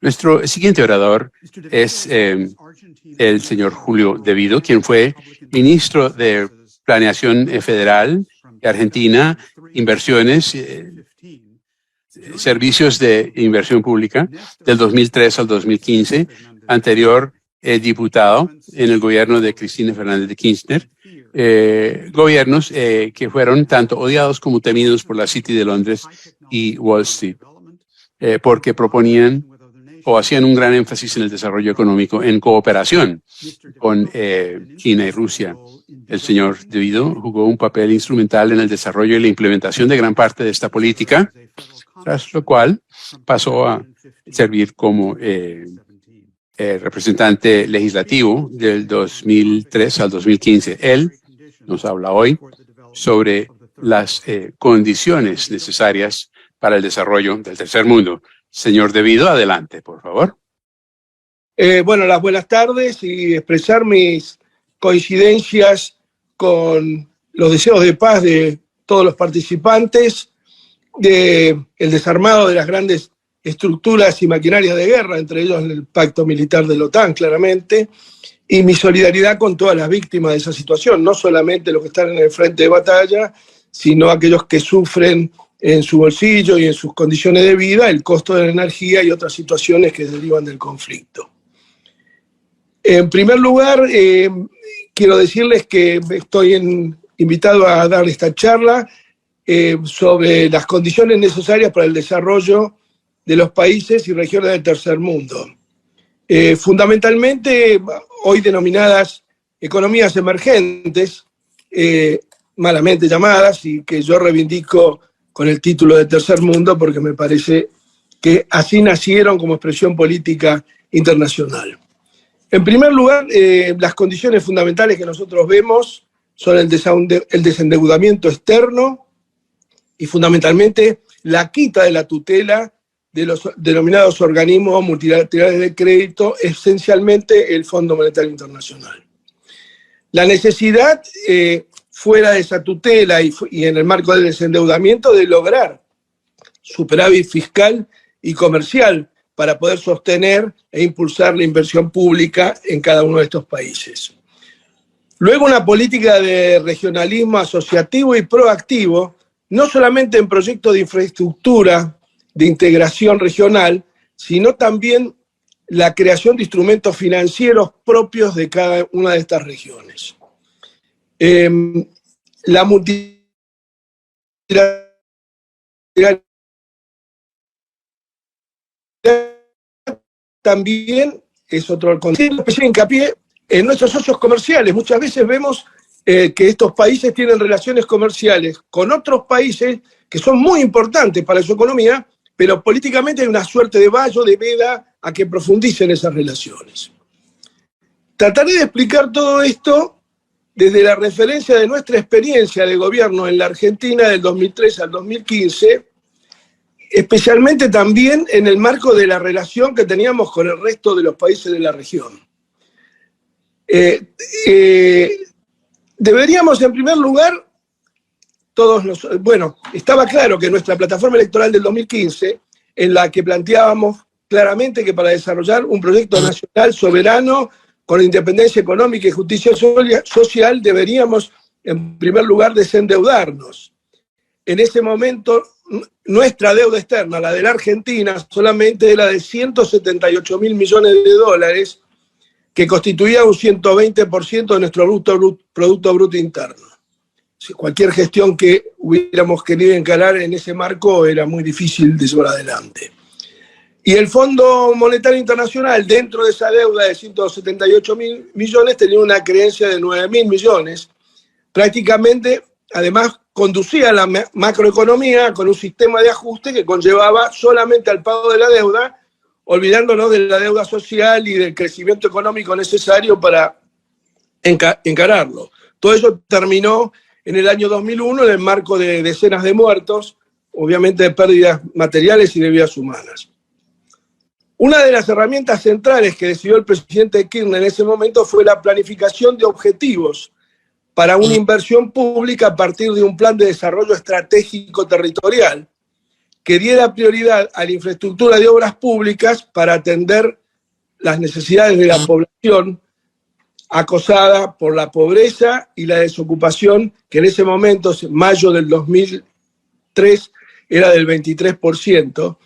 Nuestro siguiente orador es el señor Julio De Vido, quien fue ministro de Planeación Federal de Argentina, Inversiones, Servicios de Inversión Pública, del 2003 al 2015, anterior diputado en el gobierno de Cristina Fernández de Kirchner, gobiernos que fueron tanto odiados como temidos por la City de Londres y Wall Street, porque proponían o hacían un gran énfasis en el desarrollo económico en cooperación con China y Rusia. El señor De Vido jugó un papel instrumental en el desarrollo y la implementación de gran parte de esta política, tras lo cual pasó a servir como representante legislativo del 2003 al 2015. Él nos habla hoy sobre las condiciones necesarias para el desarrollo del tercer mundo. Señor De Vido, adelante, por favor. Bueno, las buenas tardes y expresar mis coincidencias con los deseos de paz de todos los participantes, del desarmado de las grandes estructuras y maquinarias de guerra, entre ellos el pacto militar de la OTAN, claramente, y mi solidaridad con todas las víctimas de esa situación, no solamente los que están en el frente de batalla, sino aquellos que sufren en su bolsillo y en sus condiciones de vida el costo de la energía y otras situaciones que derivan del conflicto. En primer lugar, quiero decirles que estoy invitado a dar esta charla sobre las condiciones necesarias para el desarrollo de los países y regiones del tercer mundo. Fundamentalmente, hoy denominadas economías emergentes, malamente llamadas, y que yo reivindico con el título de tercer mundo porque me parece que así nacieron como expresión política internacional. En primer lugar, las condiciones fundamentales que nosotros vemos son el desendeudamiento externo y fundamentalmente la quita de la tutela de los denominados organismos multilaterales de crédito, esencialmente el Fondo Monetario Internacional. La necesidad, fuera de esa tutela y en el marco del desendeudamiento, de lograr superávit fiscal y comercial para poder sostener e impulsar la inversión pública en cada uno de estos países. Luego, una política de regionalismo asociativo y proactivo, no solamente en proyectos de infraestructura, de integración regional, sino también la creación de instrumentos financieros propios de cada una de estas regiones. La multilateralidad también es otro concepto, especial hincapié en nuestros socios comerciales. Muchas veces vemos que estos países tienen relaciones comerciales con otros países que son muy importantes para su economía, pero políticamente hay una suerte de vallo, de veda, a que profundicen esas relaciones. Trataré de explicar todo esto desde la referencia de nuestra experiencia de gobierno en la Argentina del 2003 al 2015, especialmente también en el marco de la relación que teníamos con el resto de los países de la región. Deberíamos, en primer lugar, estaba claro que nuestra plataforma electoral del 2015, en la que planteábamos claramente que para desarrollar un proyecto nacional soberano con independencia económica y justicia social deberíamos, en primer lugar, desendeudarnos. En ese momento, nuestra deuda externa, la de la Argentina, solamente era de 178.000 millones de dólares, que constituía un 120% de nuestro Producto Bruto Interno. Cualquier gestión que hubiéramos querido encarar en ese marco era muy difícil de llevar adelante. Y el Fondo Monetario Internacional, dentro de esa deuda de 178.000 millones, tenía una creencia de 9.000 millones. Prácticamente, además, conducía la macroeconomía con un sistema de ajuste que conllevaba solamente al pago de la deuda, olvidándonos de la deuda social y del crecimiento económico necesario para encararlo. Todo eso terminó en el año 2001 en el marco de decenas de muertos, obviamente de pérdidas materiales y de vidas humanas. Una de las herramientas centrales que decidió el presidente Kirchner en ese momento fue la planificación de objetivos para una inversión pública a partir de un plan de desarrollo estratégico territorial, que diera prioridad a la infraestructura de obras públicas para atender las necesidades de la población acosada por la pobreza y la desocupación, que en ese momento, mayo del 2003, era del 23%,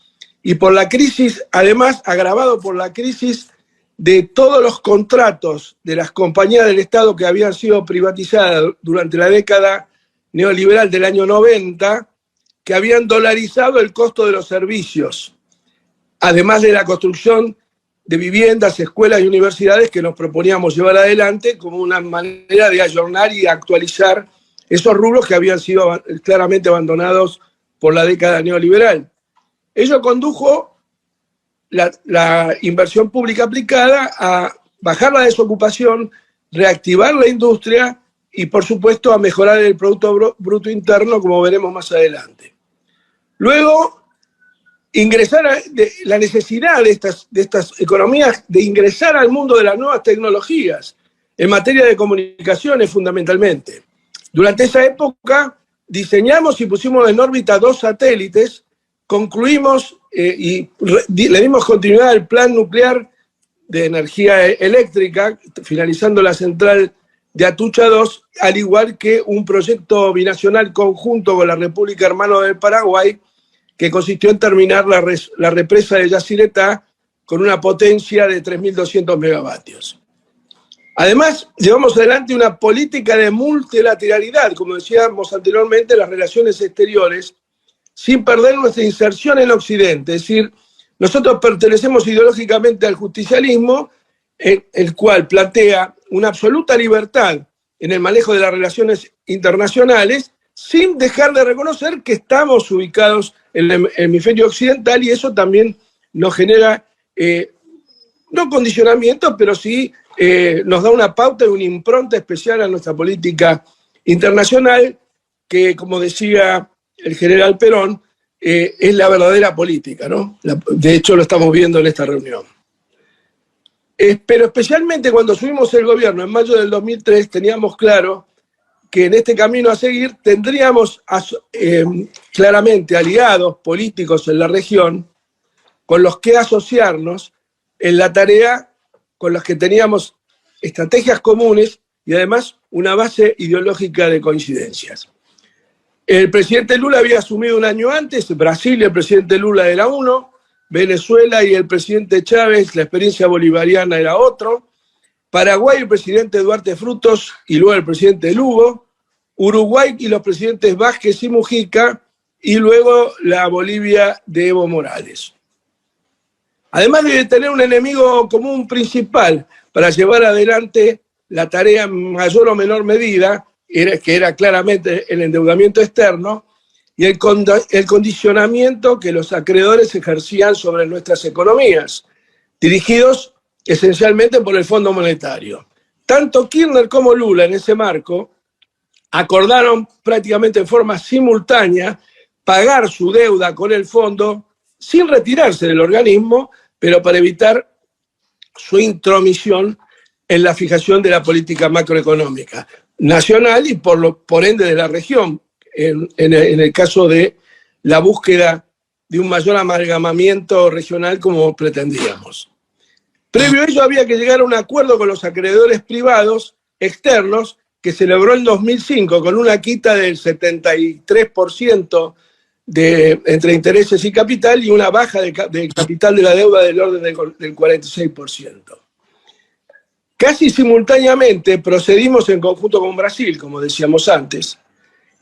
y por la crisis, además agravado por la crisis de todos los contratos de las compañías del Estado que habían sido privatizadas durante la década neoliberal del año 90, que habían dolarizado el costo de los servicios, además de la construcción de viviendas, escuelas y universidades que nos proponíamos llevar adelante como una manera de ayornar y actualizar esos rubros que habían sido claramente abandonados por la década neoliberal. Ello condujo la inversión pública aplicada a bajar la desocupación, reactivar la industria y, por supuesto, a mejorar el Producto Bruto Interno, como veremos más adelante. Luego, la necesidad de estas economías de ingresar al mundo de las nuevas tecnologías en materia de comunicaciones fundamentalmente. Durante esa época diseñamos y pusimos en órbita 2 satélites, concluimos y le dimos continuidad al plan nuclear de energía eléctrica, finalizando la central de Atucha 2, al igual que un proyecto binacional conjunto con la República Hermana del Paraguay, que consistió en terminar la represa de Yacyretá con una potencia de 3.200 megavatios. Además, llevamos adelante una política de multilateralidad, como decíamos anteriormente, las relaciones exteriores, sin perder nuestra inserción en Occidente. Es decir, nosotros pertenecemos ideológicamente al justicialismo, el cual plantea una absoluta libertad en el manejo de las relaciones internacionales, sin dejar de reconocer que estamos ubicados en el hemisferio occidental, y eso también nos genera, no condicionamiento, pero sí nos da una pauta y una impronta especial a nuestra política internacional, que, como decía el general Perón, es la verdadera política, ¿no? De hecho, lo estamos viendo en esta reunión. Pero especialmente cuando subimos el gobierno en mayo del 2003, teníamos claro que en este camino a seguir tendríamos claramente aliados políticos en la región con los que asociarnos en la tarea, con los que teníamos estrategias comunes y además una base ideológica de coincidencias. El presidente Lula había asumido un año antes, Brasil, el presidente Lula era uno, Venezuela y el presidente Chávez, la experiencia bolivariana era otro, Paraguay, el presidente Duarte Frutos y luego el presidente Lugo, Uruguay y los presidentes Vázquez y Mujica, y luego la Bolivia de Evo Morales. Además de tener un enemigo común principal para llevar adelante la tarea en mayor o menor medida, que era claramente el endeudamiento externo y el condicionamiento que los acreedores ejercían sobre nuestras economías, dirigidos esencialmente por el Fondo Monetario. Tanto Kirchner como Lula en ese marco acordaron prácticamente en forma simultánea pagar su deuda con el fondo sin retirarse del organismo, pero para evitar su intromisión en la fijación de la política macroeconómica nacional y por ende de la región, en el caso de la búsqueda de un mayor amalgamamiento regional como pretendíamos. Previo a ello había que llegar a un acuerdo con los acreedores privados externos que se logró en 2005 con una quita del 73% entre intereses y capital y una baja de capital de la deuda del orden del 46%. Casi simultáneamente procedimos en conjunto con Brasil, como decíamos antes.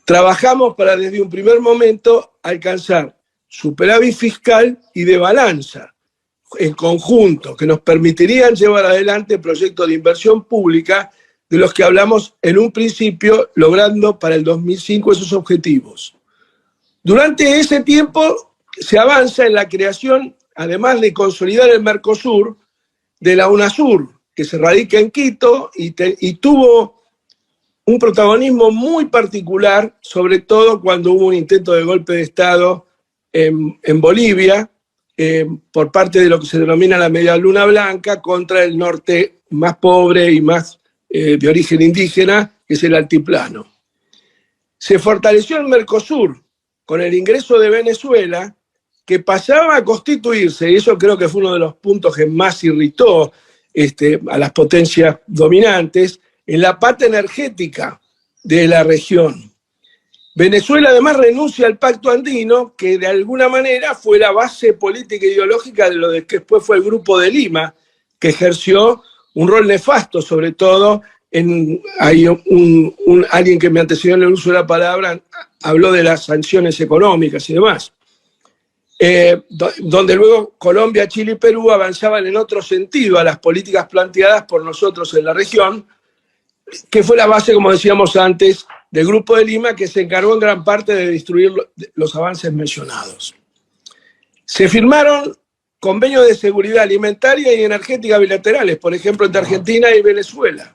Trabajamos para desde un primer momento alcanzar superávit fiscal y de balanza en conjunto, que nos permitirían llevar adelante proyectos de inversión pública de los que hablamos en un principio, logrando para el 2005 esos objetivos. Durante ese tiempo se avanza en la creación, además de consolidar el Mercosur, de la UNASUR, que se radica en Quito y tuvo un protagonismo muy particular, sobre todo cuando hubo un intento de golpe de Estado en Bolivia, por parte de lo que se denomina la Media Luna Blanca, contra el norte más pobre y más de origen indígena, que es el altiplano. Se fortaleció el Mercosur con el ingreso de Venezuela que pasaba a constituirse, y eso creo que fue uno de los puntos que más irritó a las potencias dominantes, en la pata energética de la región. Venezuela además renuncia al Pacto Andino, que de alguna manera fue la base política e ideológica de lo que después fue el Grupo de Lima, que ejerció un rol nefasto, sobre todo hay alguien que me antecedió en el uso de la palabra, habló de las sanciones económicas y demás. Donde luego Colombia, Chile y Perú avanzaban en otro sentido a las políticas planteadas por nosotros en la región, que fue la base, como decíamos antes, del Grupo de Lima, que se encargó en gran parte de destruir los avances mencionados. Se firmaron convenios de seguridad alimentaria y energética bilaterales, por ejemplo, entre Argentina y Venezuela.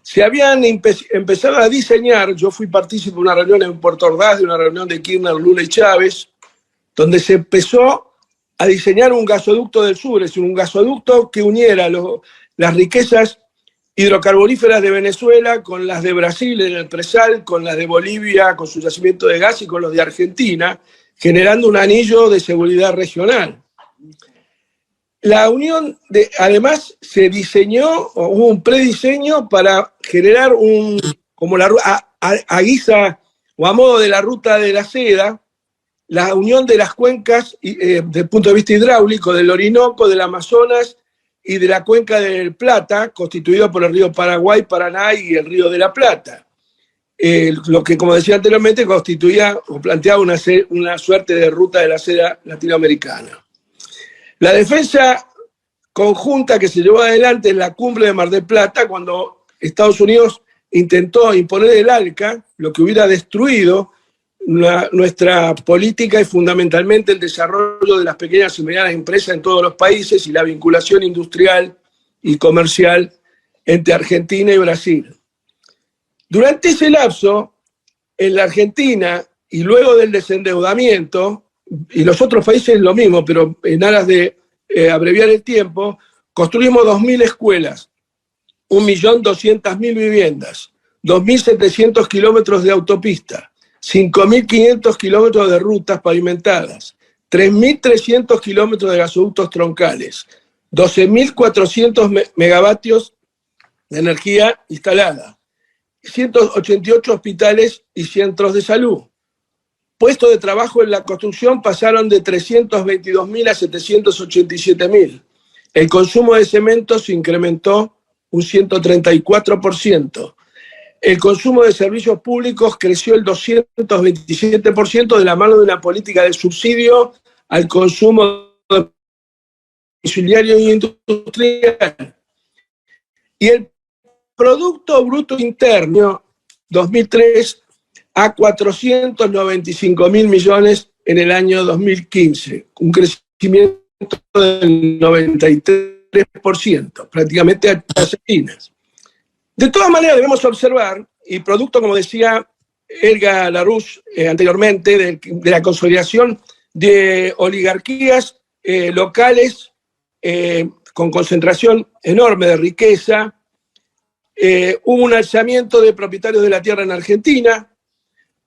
Se habían empezado a diseñar, yo fui partícipe de una reunión en Puerto Ordaz, de una reunión de Kirchner, Lula y Chávez, donde se empezó a diseñar un gasoducto del sur, es decir, un gasoducto que uniera las riquezas hidrocarburíferas de Venezuela con las de Brasil en el presal, con las de Bolivia con su yacimiento de gas y con los de Argentina, generando un anillo de seguridad regional. La unión, además, se diseñó, hubo un prediseño para generar como a guisa o a modo de la ruta de la seda, la unión de las cuencas desde el punto de vista hidráulico del Orinoco, del Amazonas y de la cuenca del Plata, constituido por el río Paraguay, Paraná y el río de la Plata. Lo que, como decía anteriormente, constituía o planteaba una suerte de ruta de la seda latinoamericana. La defensa conjunta que se llevó adelante en la cumbre de Mar del Plata, cuando Estados Unidos intentó imponer el ALCA, lo que hubiera destruido nuestra política y fundamentalmente el desarrollo de las pequeñas y medianas empresas en todos los países y la vinculación industrial y comercial entre Argentina y Brasil. Durante ese lapso, en la Argentina y luego del desendeudamiento, y los otros países lo mismo, pero en aras de abreviar el tiempo, construimos 2.000 escuelas, 1.200.000 viviendas, 2.700 kilómetros de autopista, 5.500 kilómetros de rutas pavimentadas, 3.300 kilómetros de gasoductos troncales, 12.400 megavatios de energía instalada, 188 hospitales y centros de salud. Puestos de trabajo en la construcción pasaron de 322.000 a 787.000. El consumo de cemento se incrementó un 134%. El consumo de servicios públicos creció el 227% de la mano de una política de subsidio al consumo domiciliario y industrial. Y el Producto Bruto Interno 2003 a 495.000 millones en el año 2015, un crecimiento del 93%, prácticamente a tasas. De todas maneras, debemos observar, y producto, como decía Elga Larouche anteriormente, de la consolidación de oligarquías locales con concentración enorme de riqueza, hubo un alzamiento de propietarios de la tierra en Argentina,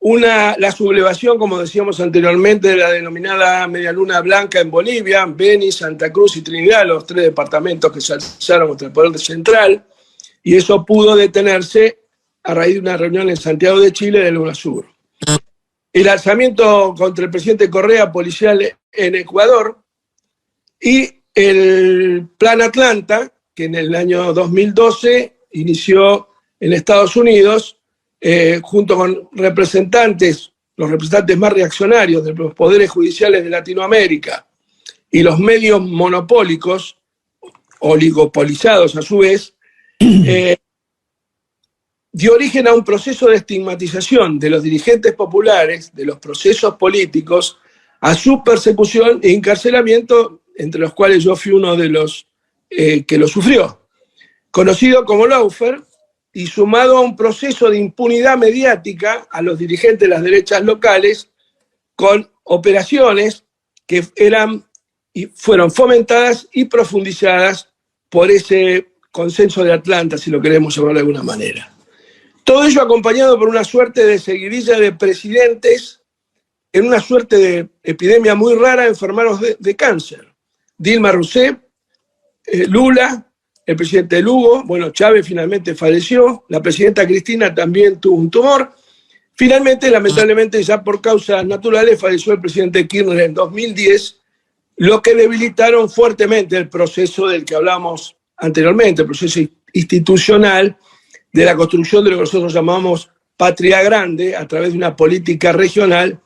la sublevación, como decíamos anteriormente, de la denominada Media Luna Blanca en Bolivia, Beni, Santa Cruz y Trinidad, los 3 departamentos que se alzaron contra el poder central, y eso pudo detenerse a raíz de una reunión en Santiago de Chile del UNASUR. El alzamiento contra el presidente Correa policial en Ecuador y el Plan Atlanta, que en el año 2012 inició en Estados Unidos, junto con los representantes más reaccionarios de los poderes judiciales de Latinoamérica y los medios monopólicos, oligopolizados a su vez, dio origen a un proceso de estigmatización de los dirigentes populares, de los procesos políticos, a su persecución e encarcelamiento, entre los cuales yo fui uno de los que lo sufrió, conocido como lawfare, y sumado a un proceso de impunidad mediática a los dirigentes de las derechas locales, con operaciones que fueron fomentadas y profundizadas por ese consenso de Atlanta, si lo queremos llamar de alguna manera. Todo ello acompañado por una suerte de seguidilla de presidentes en una suerte de epidemia muy rara, enfermaron de cáncer. Dilma Rousseff, Lula, el presidente Lugo, bueno, Chávez finalmente falleció, la presidenta Cristina también tuvo un tumor. Finalmente, lamentablemente, ya por causas naturales, falleció el presidente Kirchner en 2010, lo que debilitaron fuertemente el proceso del que hablamos anteriormente, el proceso institucional de la construcción de lo que nosotros llamamos patria grande a través de una política regional,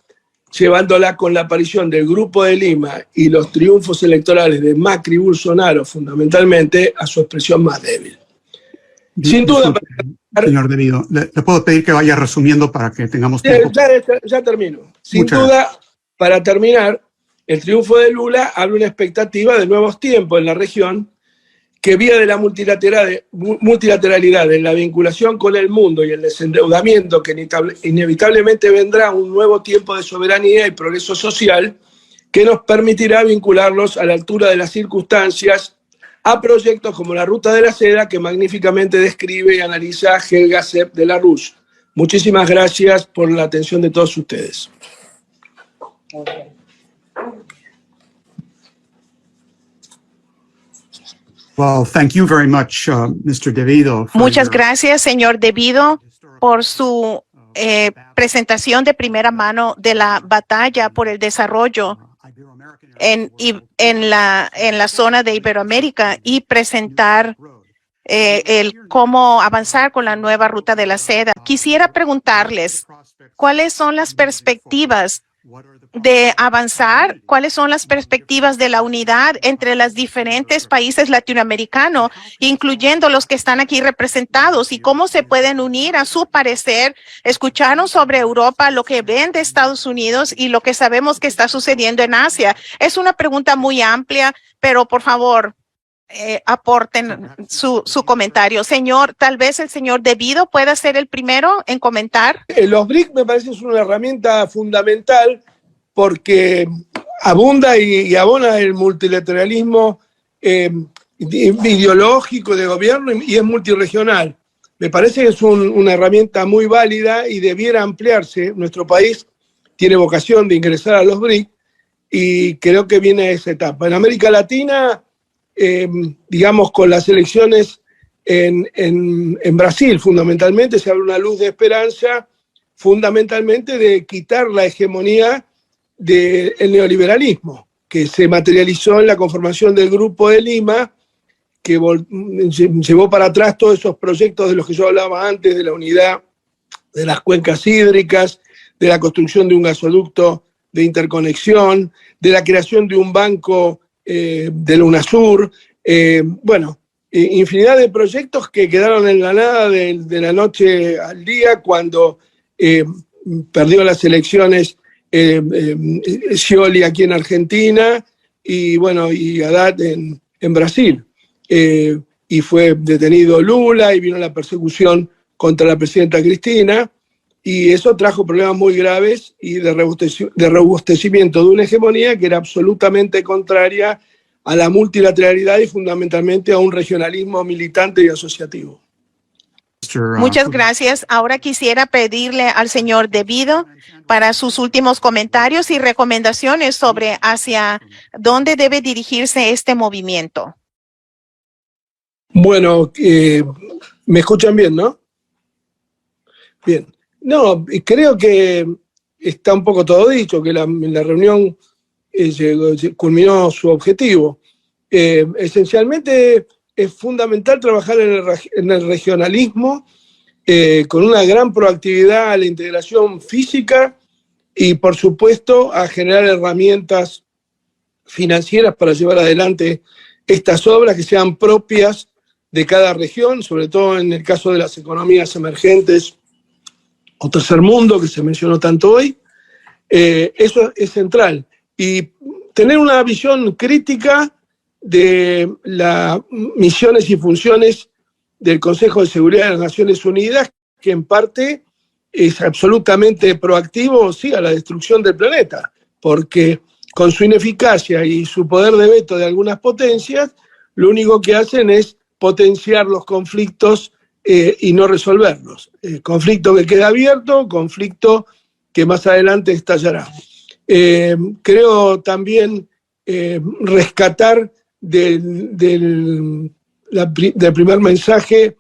llevándola con la aparición del Grupo de Lima y los triunfos electorales de Macri y Bolsonaro fundamentalmente a su expresión más débil. Sin duda, señor De Vido, le puedo pedir que vaya resumiendo para que tengamos tiempo. Ya termino. Sin duda, para terminar, el triunfo de Lula abre una expectativa de nuevos tiempos en la región que vía de la multilateralidad, en la vinculación con el mundo y el desendeudamiento que inevitablemente vendrá un nuevo tiempo de soberanía y progreso social que nos permitirá vincularlos a la altura de las circunstancias a proyectos como la Ruta de la Seda que magníficamente describe y analiza Helga Sepp de la Ruz. Muchísimas gracias por la atención de todos ustedes. Well, thank you very much, Mr. De Vido. Muchas gracias, señor De Vido, por su presentación de primera mano de la batalla por el desarrollo en la zona de Iberoamérica y presentar cómo avanzar con la nueva Ruta de la Seda. Quisiera preguntarles, ¿cuáles son las perspectivas de avanzar? ¿Cuáles son las perspectivas de la unidad entre los diferentes países latinoamericanos, incluyendo los que están aquí representados? ¿Y cómo se pueden unir a su parecer? Escucharon sobre Europa, lo que ven de Estados Unidos y lo que sabemos que está sucediendo en Asia. Es una pregunta muy amplia, pero por favor, aporten su comentario. Señor, tal vez el señor De Vido pueda ser el primero en comentar. Los BRIC me parece es una herramienta fundamental porque abunda y abona el multilateralismo ideológico de gobierno y es multirregional. Me parece que es una herramienta muy válida y debiera ampliarse. Nuestro país tiene vocación de ingresar a los BRIC y creo que viene esa etapa. En América Latina, digamos, con las elecciones en Brasil, fundamentalmente, se abre una luz de esperanza, fundamentalmente de quitar la hegemonía del neoliberalismo, que se materializó en la conformación del Grupo de Lima, que llevó para atrás todos esos proyectos de los que yo hablaba antes, de la unidad de las cuencas hídricas, de la construcción de un gasoducto de interconexión, de la creación de un banco del UNASUR, infinidad de proyectos que quedaron en la nada de la noche al día cuando perdió las elecciones Scioli aquí en Argentina y Haddad en Brasil. Y fue detenido Lula y vino la persecución contra la presidenta Cristina y eso trajo problemas muy graves y de robustecimiento de una hegemonía que era absolutamente contraria a la multilateralidad y fundamentalmente a un regionalismo militante y asociativo. Muchas gracias. Ahora quisiera pedirle al señor De Vido para sus últimos comentarios y recomendaciones sobre hacia dónde debe dirigirse este movimiento. Bueno, me escuchan bien, ¿no? Bien. No, creo que está un poco todo dicho, que la reunión culminó su objetivo. Esencialmente es fundamental trabajar en el regionalismo con una gran proactividad a la integración física y, por supuesto, a generar herramientas financieras para llevar adelante estas obras que sean propias de cada región, sobre todo en el caso de las economías emergentes o tercer mundo, que se mencionó tanto hoy. Eso es central. Y tener una visión crítica de las misiones y funciones del Consejo de Seguridad de las Naciones Unidas, que en parte es absolutamente proactivo, sí, a la destrucción del planeta, porque con su ineficacia y su poder de veto de algunas potencias, lo único que hacen es potenciar los conflictos y no resolverlos. Conflicto que queda abierto, conflicto que más adelante estallará. Creo también rescatar del primer mensaje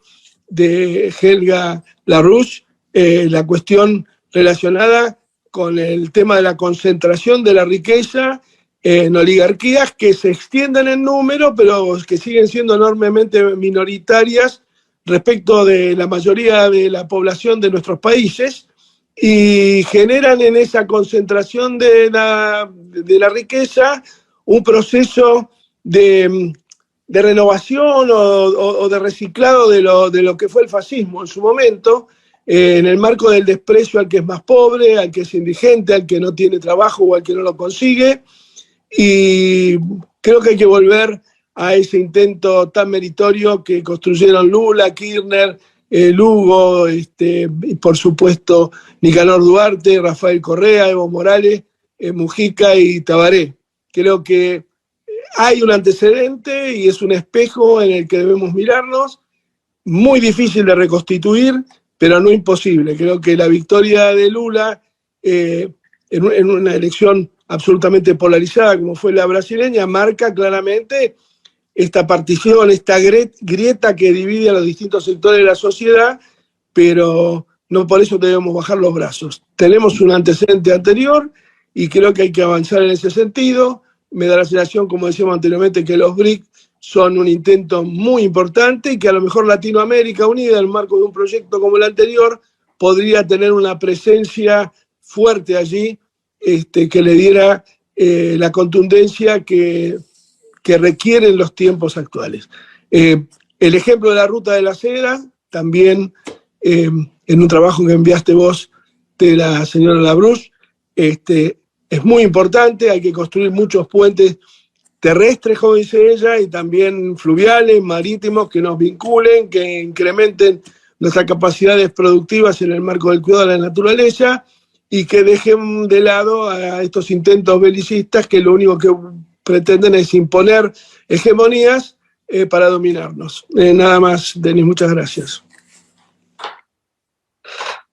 de Helga Larouche la cuestión relacionada con el tema de la concentración de la riqueza en oligarquías que se extienden en número, pero que siguen siendo enormemente minoritarias respecto de la mayoría de la población de nuestros países, y generan en esa concentración de la riqueza un proceso de renovación o de reciclado de lo que fue el fascismo en su momento, en el marco del desprecio al que es más pobre, al que es indigente, al que no tiene trabajo o al que no lo consigue. Y creo que hay que volver a ese intento tan meritorio que construyeron Lula, Kirchner, Lugo, y por supuesto Nicanor Duarte, Rafael Correa, Evo Morales, Mujica y Tabaré. Creo que hay un antecedente y es un espejo en el que debemos mirarnos, muy difícil de reconstituir, pero no imposible. Creo que la victoria de Lula en una elección absolutamente polarizada como fue la brasileña marca claramente esta partición, esta grieta que divide a los distintos sectores de la sociedad, pero no por eso debemos bajar los brazos. Tenemos un antecedente anterior y creo que hay que avanzar en ese sentido. Me da la sensación, como decíamos anteriormente, que los BRIC son un intento muy importante y que a lo mejor Latinoamérica Unida, en el marco de un proyecto como el anterior, podría tener una presencia fuerte allí, que le diera la contundencia que requieren los tiempos actuales. El ejemplo de la Ruta de la Seda, también en un trabajo que enviaste vos de la señora Larouche, es muy importante. Hay que construir muchos puentes terrestres, como dice ella, y también fluviales, marítimos, que nos vinculen, que incrementen nuestras capacidades productivas en el marco del cuidado de la naturaleza y que dejen de lado a estos intentos belicistas que lo único que pretenden es imponer hegemonías para dominarnos. Nada más, Denis, muchas gracias.